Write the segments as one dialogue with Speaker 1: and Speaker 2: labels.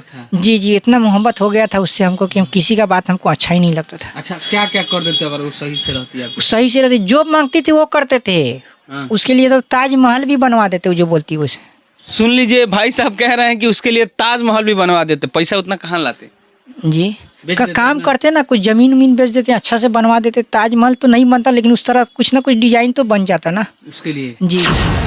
Speaker 1: प्यार था।
Speaker 2: जी जी, इतना मोहब्बत हो गया था उससे हमको कि हम किसी का बात हमको अच्छा ही नहीं लगता था।
Speaker 1: अच्छा, क्या क्या कर देते अगर वो सही से रहती आपको?
Speaker 2: सही से रहते, जो मांगती थी वो करते थे।
Speaker 1: हाँ।
Speaker 2: उसके लिए तो ताजमहल भी बनवा देते, वो जो बोलती उसे।
Speaker 1: सुन लीजिए, भाई साहब कह रहे हैं कि उसके लिए ताजमहल भी बनवा देते। पैसा उतना कहाँ लाते?
Speaker 2: जी
Speaker 1: बेच
Speaker 2: का
Speaker 1: देते
Speaker 2: काम
Speaker 1: ना।
Speaker 2: करते ना, कुछ जमीन उमीन बेच देते, अच्छा से बनवा देते। ताजमहल तो नहीं बनता, लेकिन उस तरह कुछ ना कुछ डिजाइन तो बन जाता ना
Speaker 1: उसके लिए
Speaker 2: जी।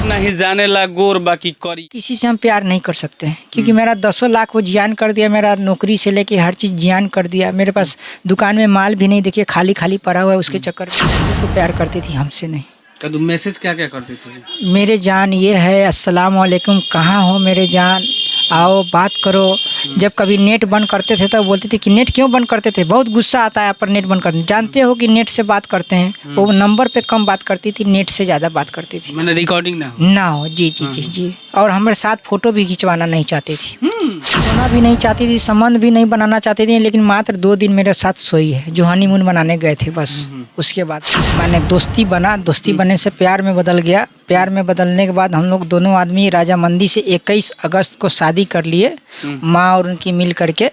Speaker 1: नहीं जाने ला गोर बाकी करी।
Speaker 2: किसी से हम प्यार नहीं कर सकते हैं, क्योंकि मेरा 10 लाख वो जियान कर दिया। मेरा नौकरी से लेके हर चीज़ जियान कर दिया। मेरे पास दुकान में माल भी नहीं, देखिए खाली खाली पड़ा हुआ है। उसके चक्कर में किसी से प्यार करती थी, हमसे नहीं।
Speaker 1: कदू मैसेज क्या क्या करते थे?
Speaker 2: मेरे जान ये है, अस्सलाम वालेकुम, कहाँ हो मेरे जान, आओ बात करो। जब कभी नेट बंद करते थे तब बोलती थी कि नेट क्यों बंद करते थे, बहुत गुस्सा आता है आप पर नेट बंद करते। जानते हो कि नेट से बात करते हैं। वो नंबर पे कम बात करती थी, नेट से ज़्यादा बात करती थी।
Speaker 1: मैंने रिकॉर्डिंग ना हो।
Speaker 2: जी जी जी जी। और हमारे साथ फ़ोटो भी खिंचवाना नहीं चाहती थी, सोना भी नहीं चाहती थी, संबंध भी नहीं बनाना चाहती थी। लेकिन मात्र 2 दिन मेरे साथ सोई है, जो हनीमून बनाने गए थे बस। उसके बाद मैंने दोस्ती बना, दोस्ती बनने से प्यार में बदल गया। प्यार में बदलने के बाद हम लोग दोनों आदमी राजामंदी से 21 अगस्त को शादी कर लिए, माँ और उनकी मिल करके।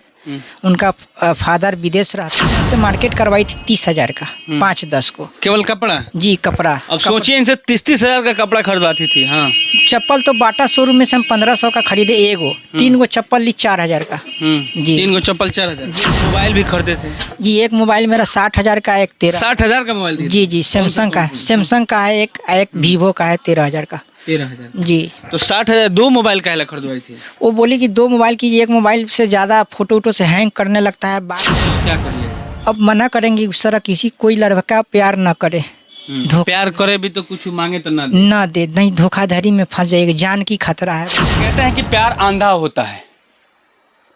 Speaker 2: उनका फादर विदेश रहता है, उनसे मार्केट करवाई थी 30,000 का 5-10 को।
Speaker 1: केवल कपड़ा?
Speaker 2: जी कपड़ा।
Speaker 1: अब सोचिए, इनसे 30-30 हजार का कपड़ा खरीदवाती थी। हाँ।
Speaker 2: चप्पल तो बाटा शोरूम में से हम 1500 का खरीदे एगो। 3 गो चप्पल ली 4,000 का। जी
Speaker 1: 3 गो चप्पल 4,000। मोबाइल भी खरीदे थे?
Speaker 2: जी, एक मोबाइल मेरा 60,000 का, एक 13।
Speaker 1: 60,000 का मोबाइल दिया?
Speaker 2: जी जी, सैमसंग का है, सैमसंग का है एक वीवो का है 13,000 का।
Speaker 1: 13,000?
Speaker 2: जी।
Speaker 1: तो 60,000 दो मोबाइल काहे ला खरीदवाई थी?
Speaker 2: वो बोली कि 2 मोबाइल की, एक मोबाइल से ज़्यादा फोटो वोटो से हैंग करने लगता है। बात
Speaker 1: क्या कहिए?
Speaker 2: अब मना करेंगे उस तरह किसी कोई लड़का प्यार ना करे,
Speaker 1: प्यार करे भी तो कुछ मांगे तो
Speaker 2: ना दे, नहीं धोखाधड़ी में फंस जाएगा, जान की खतरा है।
Speaker 1: कहते हैं कि प्यार अंधा होता है।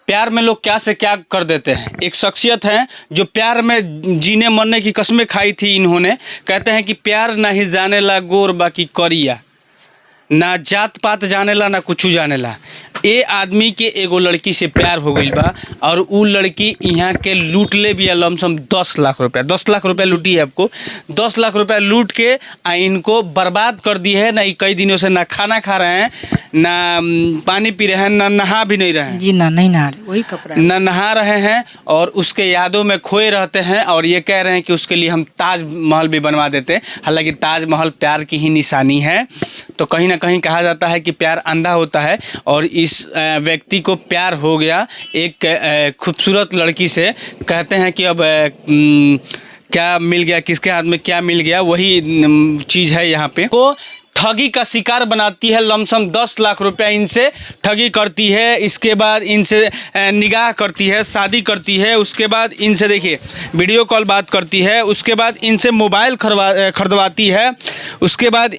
Speaker 1: प्यार में लोग क्या से क्या कर देते हैं। एक शख्सियत है जो प्यार में जीने मरने की कस्में खाई थी इन्होंने। कहते हैं कि प्यार नहीं जाने ला गोर बाकी करिया, ना जात पात जाने ला ना कुछ जाने ला। ए आदमी के एगो लड़की से प्यार हो गई बा, और उ लड़की यहाँ के लूट ले भी लमसम 10 लाख रुपया। 10 लाख रुपया लूटी है आपको। 10 लाख रुपया लूट के इनको बर्बाद कर दी है। ना कई दिनों से ना खाना खा रहे हैं, ना पानी पी रहे हैं, ना नहा भी नहीं रहे हैं।
Speaker 2: जी ना, नहीं नहा रहे, वही कपड़ा
Speaker 1: ना नहा रहे हैं, और उसके यादों में खोए रहते हैं। और ये कह रहे हैं कि उसके लिए हम ताजमहल भी बनवा देते। हालांकि ताजमहल प्यार की ही निशानी है। तो कहीं ना कहीं कहा जाता है कि प्यार अंधा होता है, और इस व्यक्ति को प्यार हो गया एक खूबसूरत लड़की से। कहते हैं कि अब क्या मिल गया, किसके हाथ में क्या मिल गया, वही चीज़ है यहाँ पे। को ठगी का शिकार बनाती है, लमसम 10 लाख रुपया इनसे ठगी करती है। इसके बाद इनसे निगाह करती है, शादी करती है। उसके बाद इनसे देखिए वीडियो कॉल बात करती है। उसके बाद इनसे मोबाइल खरीदवाती है। उसके बाद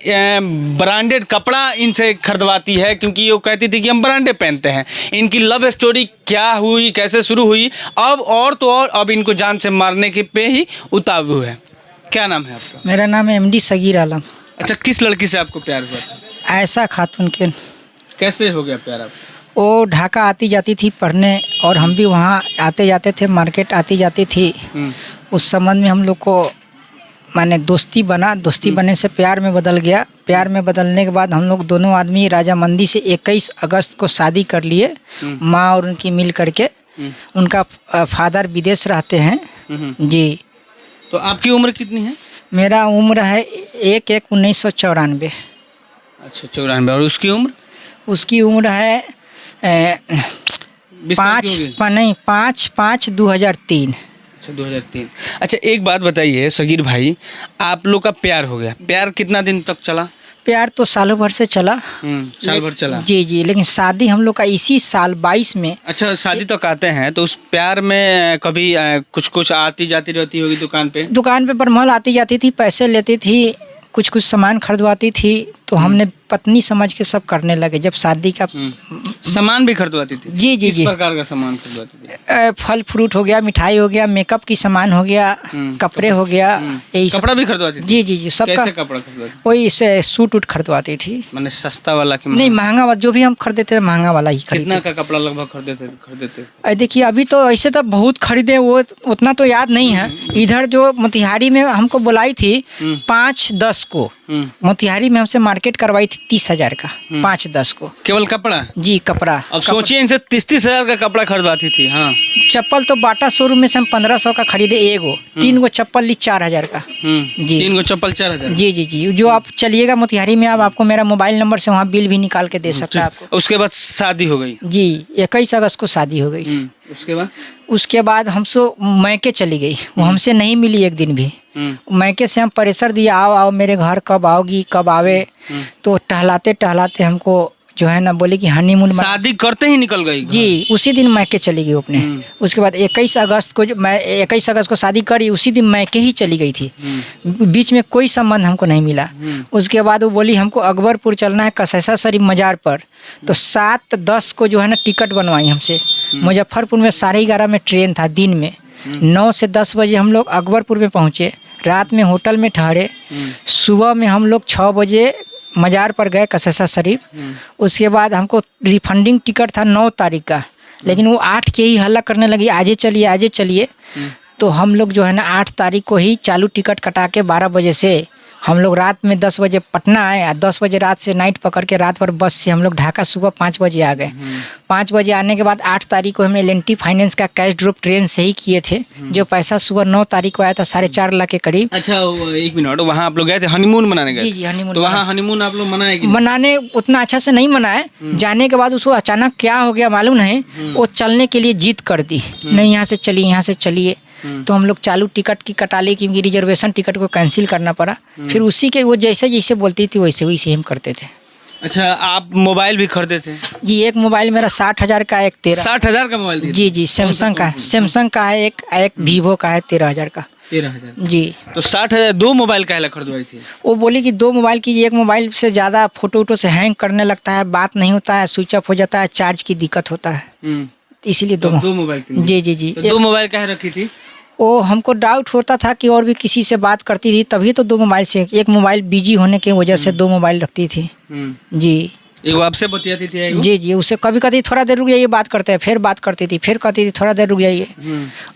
Speaker 1: ब्रांडेड कपड़ा इनसे खरीदवाती है, क्योंकि वो कहती थी कि हम ब्रांडेड पहनते हैं। इनकी लव स्टोरी क्या हुई, कैसे शुरू हुई, अब और तो और अब इनको जान से मारने के पे ही उतारू है। क्या नाम है आपका?
Speaker 2: मेरा नाम है MD सगीर आलम।
Speaker 1: अच्छा, किस लड़की से आपको प्यार हुआ था?
Speaker 2: ऐसा खातून के।
Speaker 1: कैसे हो गया प्यार आपको?
Speaker 2: वो ढाका आती जाती थी पढ़ने, और हम भी वहाँ आते जाते थे, मार्केट आती जाती थी। उस संबंध में हम लोग को माने दोस्ती बना, दोस्ती बनने से प्यार में बदल गया। प्यार में बदलने के बाद हम लोग दोनों आदमी राजामंदी से 21 अगस्त को शादी कर लिए, माँ और उनकी मिल करके। उनका फादर विदेश रहते हैं। जी।
Speaker 1: तो आपकी उम्र कितनी है?
Speaker 2: मेरा उम्र है 1/1/1994।
Speaker 1: अच्छा, 94। और उसकी उम्र?
Speaker 2: उसकी उम्र है 5/5/2003।
Speaker 1: अच्छा, 2003। अच्छा, एक बात बताइए सगीर भाई, आप लोग का प्यार हो गया, प्यार कितना दिन तक चला?
Speaker 2: प्यार तो सालों भर से चला।
Speaker 1: साल भर चला?
Speaker 2: जी जी, लेकिन शादी हम लोग का इसी साल 22 में।
Speaker 1: अच्छा, शादी तो कहते हैं, तो उस प्यार में कभी कुछ आती जाती रहती होगी दुकान पे?
Speaker 2: दुकान पे बरमल आती जाती थी, पैसे लेती थी, कुछ सामान खरीदवाती थी। तो हमने पत्नी समझ के सब करने लगे। जब शादी का
Speaker 1: सामान भी खरीदवाती थी?
Speaker 2: जी जी
Speaker 1: किस
Speaker 2: जी।
Speaker 1: प्रकार का सामान खरीदवाती थी?
Speaker 2: फल फ्रूट हो गया, मिठाई हो गया, मेकअप की सामान हो गया, कपड़े हो गया, यही सब।
Speaker 1: कपड़ा भी खरीदवाती थी?
Speaker 2: जी जी जी, सब।
Speaker 1: कैसे कपड़ा खरीदवाती?
Speaker 2: वही से सूट उट खरीदवाती थी।
Speaker 1: मैंने सस्ता वाला कि
Speaker 2: नहीं, महंगा वाला, जो भी हम खरीदते थे महंगा वाला ही खरीदते।
Speaker 1: कितना का कपड़ा लगभग खरीदते?
Speaker 2: देखिए अभी तो ऐसे तो बहुत खरीदे, वो उतना तो याद नहीं है। इधर जो मोतिहारी में हमको बुलाई थी 5-10 को, मोतिहारी में हमसे मार्केट मार्केट करवाई थी 30,000 का 5-10 को।
Speaker 1: केवल कपड़ा?
Speaker 2: जी कपड़ा।
Speaker 1: अब सोचिए इनसे 30-30 हजार का कपड़ा खरीदवाती थी। हाँ,
Speaker 2: चप्पल तो बाटा शोरूम में से हम 1500 का खरीदे एगो, 3 गो चप्पल ली 4,000 का। जी
Speaker 1: 3 गो चप्पल 4,000?
Speaker 2: जी जी जी। जो आप चलिएगा मोतिहारी में, आप आपको मेरा मोबाइल नंबर से वहाँ बिल भी निकाल के दे सकता है आपको।
Speaker 1: उसके बाद शादी हो गई?
Speaker 2: जी 21 अगस्त को शादी हो गई। उसके बाद हमसे मैके चली गई, वो हमसे नहीं मिली एक दिन भी। मैके से हम प्रेशर दिया, आओ आओ मेरे घर, कब आओगी, कब आवे। तो टहलाते टहलाते हमको जो है ना बोले कि हनीमून।
Speaker 1: शादी करते ही निकल गई?
Speaker 2: जी उसी दिन मैके चली गई अपने। उसके बाद 21 अगस्त को जो मैं 21 अगस्त को शादी करी, उसी दिन मैके ही चली गई थी। बीच में कोई संबंध हमको नहीं मिला। उसके बाद वो बोली हमको अकबरपुर चलना है, कसैसा शरीफ मज़ार पर। तो 7-10 को जो है ना टिकट बनवाई हमसे। मुजफ्फरपुर में 11:30 में ट्रेन था दिन में। 9 से 10 बजे हम लोग अकबरपुर में पहुँचे, रात में होटल में ठहरे। सुबह में हम लोग 6 बजे मज़ार पर गए कसैसा शरीफ। उसके बाद हमको रिफंडिंग टिकट था 9 तारीख का, लेकिन वो 8 के ही हल्ला करने लगी, आजे चलिए आजे चलिए। तो हम लोग जो है ना 8 तारीख को ही चालू टिकट कटा के 12 बजे से हम लोग रात में 10 बजे पटना आए। 10 बजे रात से नाइट पकड़ के रात भर बस से हम लोग ढाका सुबह 5 बजे आ गए। 5 बजे आने के बाद 8 तारीख को हम L&T फाइनेंस का कैश ड्रॉप ट्रेन से ही किए थे, जो पैसा सुबह 9 तारीख को आया था 4.5 लाख के करीब।
Speaker 1: अच्छा 1 मिनट, वहाँ आप लोग गए थे हनीमून मनाने गए?
Speaker 2: जी जी हनीमून।
Speaker 1: तो वहाँ हनीमून आप लोग मनाए कि?
Speaker 2: मनाने उतना अच्छा से नहीं मनाए। जाने के बाद उसको अचानक क्या हो गया मालूम नहीं, वो चलने के लिए जिद कर दी, नहीं यहाँ से चलिए यहाँ से चलिए। तो हम लोग चालू टिकट की कटा ली, क्योंकि रिजर्वेशन टिकट को कैंसिल करना पड़ा। फिर उसी के वो जैसे जैसे बोलती थी वैसे वैसे हम करते थे।
Speaker 1: अच्छा आप मोबाइल भी खरीदे थे?
Speaker 2: जी एक मोबाइल मेरा 60,000 का, एक 13।
Speaker 1: 60,000 का मोबाइल दिया?
Speaker 2: जी जी सैमसंग का, सैमसंग का है एक वीवो का है 13,000 का।
Speaker 1: 13,000? जी। तो 60,000 दो मोबाइल काहे ला खरीदवाई थी?
Speaker 2: वो बोली कि 2 मोबाइल की, एक मोबाइल से ज़्यादा फोटो वोटो से हैंग करने लगता है, बात नहीं होता है, स्विच ऑफ हो जाता है, चार्ज की दिक्कत होता है, इसीलिए
Speaker 1: दो मोबाइल।
Speaker 2: जी जी जी।
Speaker 1: 2 मोबाइल काहे रखी थी?
Speaker 2: वो हमको डाउट होता था कि और भी किसी से बात करती थी, तभी तो 2 मोबाइल से, एक मोबाइल बिजी होने की वजह से 2 मोबाइल रखती थी। जी
Speaker 1: एगो आपसे बतियाती थी? एगो?
Speaker 2: जी जी उसे कभी कहती थोड़ा देर रुक जाइए बात करते हैं, फिर बात करती थी, फिर कहती थी थोड़ा देर रुक जाइए।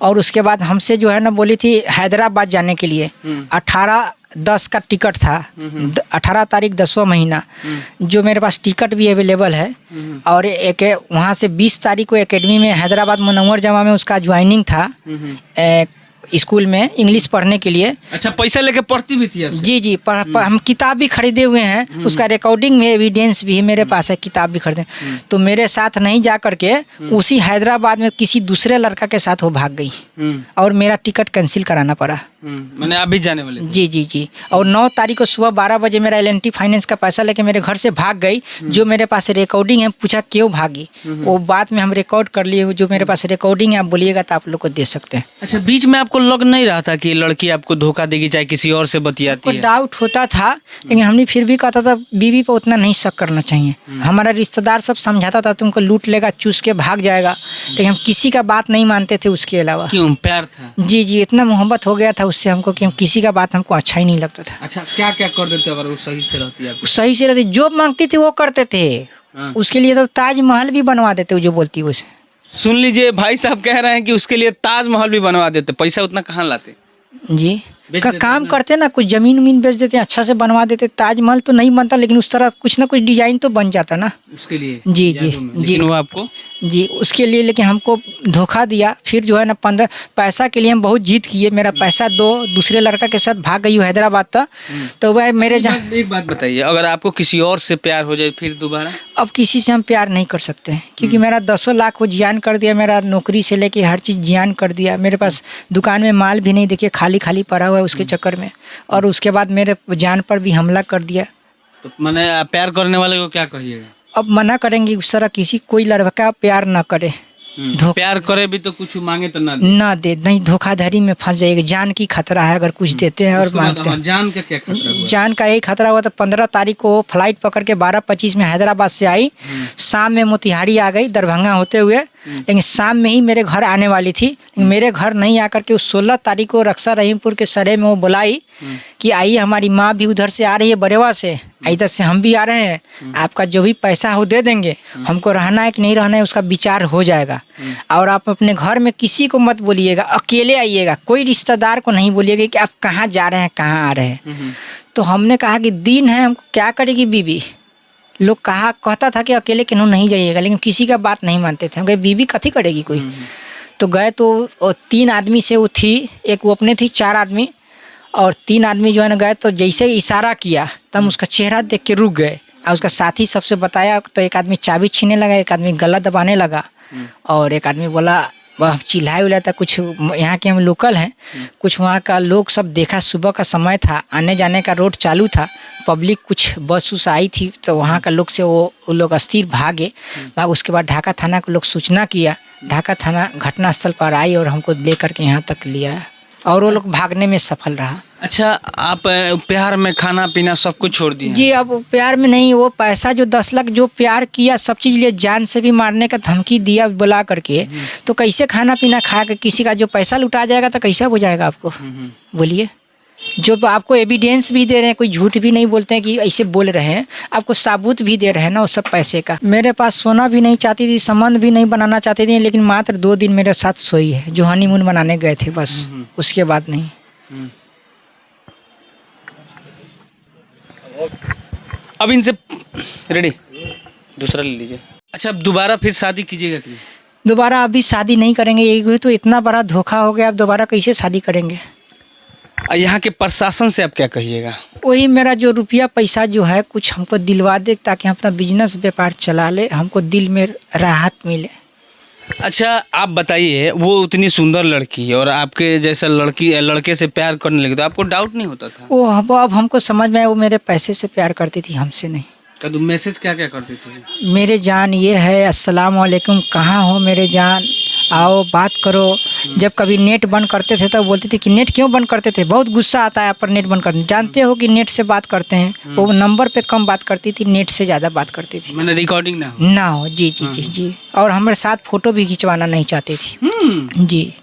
Speaker 2: और उसके बाद हमसे जो है ना बोली थी हैदराबाद जाने के लिए। 18/10 का टिकट था, 18 तारीख 10वां महीना, जो मेरे पास टिकट भी अवेलेबल है। और एक वहाँ से 20 तारीख को एकेडमी में हैदराबाद मुनव्वर जमा में उसका ज्वाइनिंग था, स्कूल में इंग्लिश पढ़ने के लिए।
Speaker 1: अच्छा पैसा लेके पढ़ती भी थी आपसे?
Speaker 2: जी जी हम किताब भी खरीदे हुए हैं, उसका रिकॉर्डिंग में एविडेंस भी मेरे पास है, किताब भी खरीदे। तो मेरे साथ नहीं जा करके उसी हैदराबाद में किसी दूसरे लड़का के साथ वो भाग गई और मेरा टिकट कैंसिल कराना पड़ा।
Speaker 1: मैंने आप भी जाने वाले?
Speaker 2: जी जी जी। और 9 तारीख को सुबह 12 बजे मेरा L&T फाइनेंस का पैसा लेके मेरे घर से भाग गई, जो मेरे पास रिकॉर्डिंग है। पूछा क्यों भागी, वो बात में हम रिकॉर्ड कर लिए, जो मेरे पास रिकॉर्डिंग है, आप बोलिएगा तो आप लोग को दे सकते हैं।
Speaker 1: अच्छा बीच में आपको लग नहीं रहा था कि लड़की आपको धोखा देगी, चाहे किसी और से बतियाती है?
Speaker 2: डाउट होता था, लेकिन हमने फिर भी कहता था बीवी पर उतना नहीं शक करना चाहिए। हमारा रिश्तेदार सब समझाता था तुमको लूट लेगा, चूस के भाग जाएगा, लेकिन हम किसी का बात नहीं मानते थे उसके अलावा।
Speaker 1: क्यों? प्यार था? जी
Speaker 2: जी इतना मोहब्बत हो गया था उससे हमको कि हम किसी का बात हमको अच्छा ही नहीं लगता था।
Speaker 1: अच्छा क्या क्या कर देते अगर वो सही से रहती?
Speaker 2: सही से रहती, जो मांगती थी वो करते थे। उसके लिए तो ताजमहल भी बनवा देते, जो बोलती उसे।
Speaker 1: सुन लीजिए भाई साहब कह रहे हैं कि उसके लिए ताजमहल भी बनवा देते, पैसा उतना कहाँ लाते?
Speaker 2: जी काम करते ना, कुछ जमीन उमीन बेच देते, अच्छा से बनवा देते। ताजमहल तो नहीं बनता, लेकिन उस तरह कुछ ना कुछ डिजाइन तो बन जाता ना
Speaker 1: उसके लिए।
Speaker 2: जी जी जी
Speaker 1: वो आपको
Speaker 2: जी उसके लिए, लेकिन हमको धोखा दिया। फिर जो है ना 15 पैसा के लिए हम बहुत जीत किए, मेरा पैसा दो, दूसरे लड़का के साथ भाग गई हैदराबाद तक। तो वह मेरे
Speaker 1: एक बात बताइए, अगर आपको किसी और से प्यार हो जाए फिर दोबारा?
Speaker 2: अब किसी से हम प्यार नहीं कर सकते हैं, क्योंकि मेरा 10 लाख वो जियान कर दिया, मेरा नौकरी से लेके हर चीज़ जियान कर दिया। मेरे पास दुकान में माल भी नहीं, देखिए खाली खाली पड़ा हुआ है उसके चक्कर में। और उसके बाद मेरे जान पर भी हमला कर दिया।
Speaker 1: तो मैंने प्यार करने वाले को क्या कहिएगा?
Speaker 2: अब मना करेंगे उस तरह किसी कोई लड़का प्यार ना करे,
Speaker 1: प्यार करे भी तो कुछ मांगे तो
Speaker 2: ना दे, नहीं धोखाधड़ी में फंस जाएगा। जान की खतरा है अगर कुछ देते हैं और मांगते हैं।
Speaker 1: जान का क्या खतरा हुआ?
Speaker 2: जान का यही खतरा हुआ। तो 15 तारीख को फ्लाइट पकड़ के 12:25 में हैदराबाद से आई, शाम में मोतिहारी आ गई दरभंगा होते हुए, लेकिन शाम में ही मेरे घर आने वाली थी। मेरे घर नहीं आकर के उस 16 तारीख को रक्षा रहीमपुर के सरे में वो बुलाई कि आइए हमारी माँ भी उधर से आ रही है बरेवा से, इधर से हम भी आ रहे हैं, आपका जो भी पैसा हो दे देंगे, हमको रहना है कि नहीं रहना है उसका विचार हो जाएगा। और आप अपने घर में किसी को मत बोलिएगा, अकेले आइएगा, कोई रिश्तेदार को नहीं बोलिएगा कि आप कहाँ जा रहे हैं कहाँ आ रहे हैं। तो हमने कहा कि दिन है, हमको क्या करेगी बीवी। लोग कहता था कि अकेले केनू नहीं जाइएगा, लेकिन किसी का बात नहीं मानते थे। हम कहे बीवी कथी करेगी कोई। तो गए तो 3 आदमी से वो थी, एक वो अपने थी, 4 आदमी और 3 आदमी जो है ना गए। तो जैसे इशारा किया तो हम उसका चेहरा देख के रुक गए और उसका साथी सबसे बताया। तो एक आदमी चाबी छीनने लगा, एक आदमी गला दबाने लगा और एक आदमी बोला, वह चिल्लाए उल्लाया था। कुछ यहाँ के हम लोकल हैं, कुछ वहाँ का लोग सब देखा, सुबह का समय था, आने जाने का रोड चालू था, पब्लिक कुछ बस उस आई थी। तो वहाँ का लोग से वो लोग अस्थिर भागे। उसके बाद ढाका थाना को लोग सूचना किया, ढाका थाना घटनास्थल पर आई और हमको लेकर के यहाँ तक लिया और वो लोग भागने में सफल रहा।
Speaker 1: अच्छा, आप प्यार में खाना पीना सब कुछ छोड़ दिए?
Speaker 2: जी, अब प्यार में नहीं, वो पैसा जो 10 लाख जो प्यार किया सब चीज़ लिए, जान से भी मारने का धमकी दिया बुला करके, तो कैसे खाना पीना खा के किसी का जो पैसा लुटा जाएगा तो कैसा हो जाएगा आपको, बोलिए। जो आपको एविडेंस भी दे रहे हैं, कोई झूठ भी नहीं बोलते हैं कि ऐसे बोल रहे हैं, आपको सबूत भी दे रहे हैं ना वो सब पैसे का। मेरे पास सोना भी नहीं चाहती थी, संबंध भी नहीं बनाना चाहती थी, लेकिन मात्र 2 दिन मेरे साथ सोई है, जो हनीमून बनाने गए थे बस, उसके बाद नहीं।
Speaker 1: अब इनसे रेडी दूसरा ले लीजिए। अच्छा, अब दोबारा फिर शादी कीजिएगा कि नहीं?
Speaker 2: दोबारा अभी शादी नहीं करेंगे, यही तो इतना बड़ा धोखा हो गया, अब दोबारा कैसे शादी करेंगे।
Speaker 1: यहाँ के प्रशासन से आप क्या कहिएगा?
Speaker 2: वही मेरा जो रुपया पैसा जो है कुछ हमको दिलवा दे, ताकि हम अपना बिजनेस व्यापार चला ले, हमको दिल में राहत मिले।
Speaker 1: अच्छा, आप बताइए, वो उतनी सुंदर लड़की और आपके जैसा लड़के से प्यार करने लगी तो आपको डाउट नहीं होता था?
Speaker 2: वो अब हमको समझ में आया, वो मेरे पैसे से प्यार करती थी, हमसे नहीं।
Speaker 1: तो मैसेज क्या क्या करते थे?
Speaker 2: मेरे जान ये है, अस्सलाम वालेकुम, कहाँ हो मेरे जान, आओ बात करो। जब कभी नेट बंद करते थे तो बोलती थी कि नेट क्यों बंद करते थे, बहुत गुस्सा आता है आप पर नेट बंद करने, जानते हो कि नेट से बात करते हैं। वो नंबर पे कम बात करती थी, नेट से ज़्यादा बात करती थी।
Speaker 1: मैंने रिकॉर्डिंग ना हो।
Speaker 2: जी जी जी जी। और हमारे साथ फ़ोटो भी खिंचवाना नहीं चाहती थी। जी।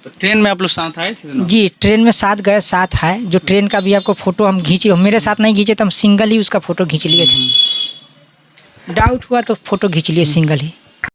Speaker 1: तो ट्रेन में आप लोग साथ आए थे?
Speaker 2: जी, ट्रेन में साथ गए, साथ आए। जो ट्रेन का भी आपको फ़ोटो हम खींचे, मेरे साथ नहीं खींचे तो हम सिंगल ही उसका फ़ोटो खींच लिए थे। डाउट हुआ तो फ़ोटो खींच लिए सिंगल ही।